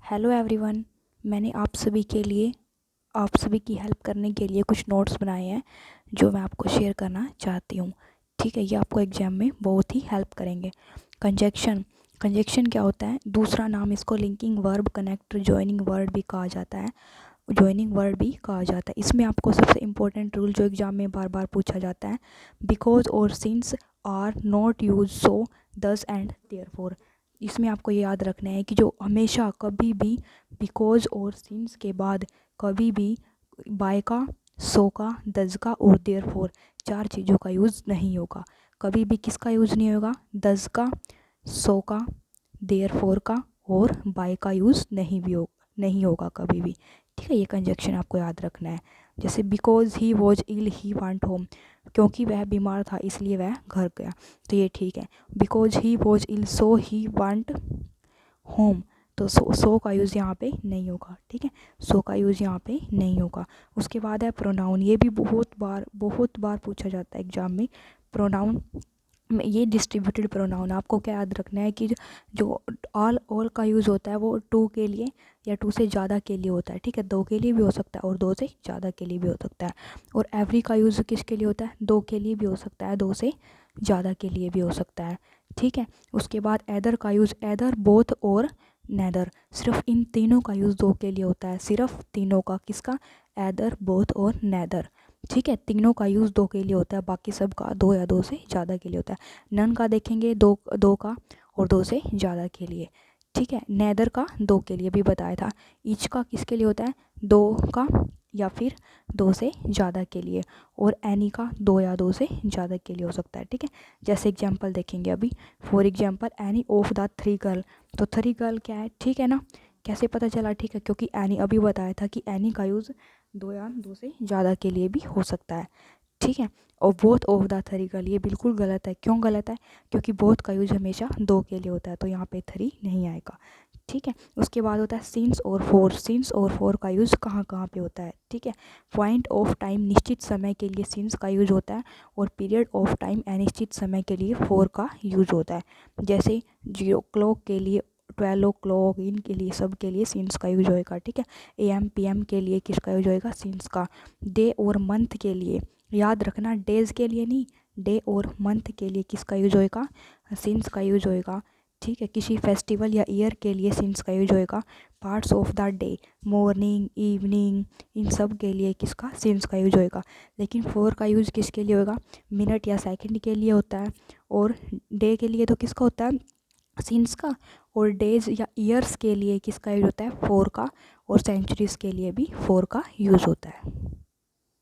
Hello everyone. मैंने आप सभी की हेल्प करने के लिए कुछ नोट्स बनाए हैं जो मैं आपको शेयर करना चाहती हूँ। ठीक है, ये आपको एग्जाम में बहुत ही हेल्प करेंगे। कंजक्शन कंजक्शन क्या होता है? दूसरा नाम इसको linking verb, connector, joining word भी कहा जाता है। इसमें आपको सबसे इम्पोर्टेंट रूल जो एग्जाम में बार बार पूछा जाता है, बिकॉज और सिंस आर नॉट यूज, सो, दस एंड देयरफॉर। इसमें आपको ये याद रखना है कि जो हमेशा कभी भी बिकॉज और सिंस के बाद कभी भी बाय का, सो का, दस का और देयरफॉर चार चीज़ों का यूज़ नहीं होगा। कभी भी किसका यूज़ नहीं होगा? दस का, सो का, देयरफॉर का और बाय का यूज़ नहीं होगा कभी भी। ठीक है, ये कंजक्शन आपको याद रखना है। जैसे because he was ill he want home, क्योंकि वह बीमार था इसलिए वह घर गया, तो ये ठीक है। Because he was ill so he want home, तो सो का यूज़ यहाँ पे नहीं होगा। ठीक है, सो का यूज़ यहाँ पे नहीं होगा। उसके बाद है प्रोनाउन। ये भी बहुत बार पूछा जाता है एग्जाम में। प्रोनाउन में ये डिस्ट्रीब्यूटेड प्रोनाउन, आपको क्या याद रखना है कि जो ऑल का यूज़ होता है वो टू के लिए या टू से ज़्यादा के लिए होता है। ठीक है, दो के लिए भी हो सकता है और दो से ज़्यादा के लिए भी हो सकता है। और एवरी का यूज़ किसके लिए होता है? दो के लिए भी हो सकता है, दो से ज़्यादा के लिए भी हो सकता है। ठीक है, उसके बाद एदर का यूज़, एदर, बोथ और नेदर, सिर्फ इन तीनों का यूज़ दो के लिए होता है। सिर्फ तीनों का, किसका? एदर, बोथ और नेदर। ठीक है, तीनों का यूज़ दो के लिए होता है, बाकी सब का दो या दो से ज़्यादा के लिए होता है। नन का देखेंगे दो का और दो से ज़्यादा के लिए। ठीक है, नेदर का दो के लिए भी बताया था। ईच का किसके लिए होता है? दो का या फिर दो से ज़्यादा के लिए। और एनी का दो या दो से ज़्यादा के लिए हो सकता है। ठीक है, जैसे एग्जांपल देखेंगे अभी। For example, any of the three girl, तो थ्री गर्ल क्या है? ठीक है ना, कैसे पता चला? ठीक है, क्योंकि एनी अभी बताया था कि एनी का यूज़ दो या दो से ज़्यादा के लिए भी हो सकता है। ठीक है, और both of the three girl, ये बिल्कुल गलत है। क्यों गलत है? क्योंकि बोथ का यूज़ हमेशा दो के लिए होता है, तो यहाँ पे थ्री नहीं आएगा। ठीक है, उसके बाद होता है सिंस और फोर। सिंस और फोर का यूज़ कहाँ कहाँ पे होता है? ठीक है, पॉइंट ऑफ टाइम, निश्चित समय के लिए सिंस का यूज़ होता है, और पीरियड ऑफ टाइम, अनिश्चित समय के लिए फोर का यूज़ होता है। जैसे 0 o'clock के लिए, 12 o'clock, इनके लिए, सब के लिए सिंस का यूज होएगा। ठीक है, AM PM के लिए किसका यूज होएगा? सिंस का। डे और मंथ के लिए, याद रखना, डेज के लिए नहीं, डे और मंथ के लिए किसका यूज होएगा? सिंस का यूज होएगा। ठीक है, किसी फेस्टिवल या ईयर के लिए सिंस का यूज होएगा। Parts of the day, morning, evening, इन सब के लिए किसका? सिंस का यूज होएगा। लेकिन फोर का यूज किसके लिए होगा? मिनट या सेकंड के लिए होता है। और डे के लिए तो किसका होता है? सिंस का। और डेज या ईयर्स के लिए किसका यूज होता है? फोर का। और सेंचुरीज के लिए भी फोर का यूज होता है।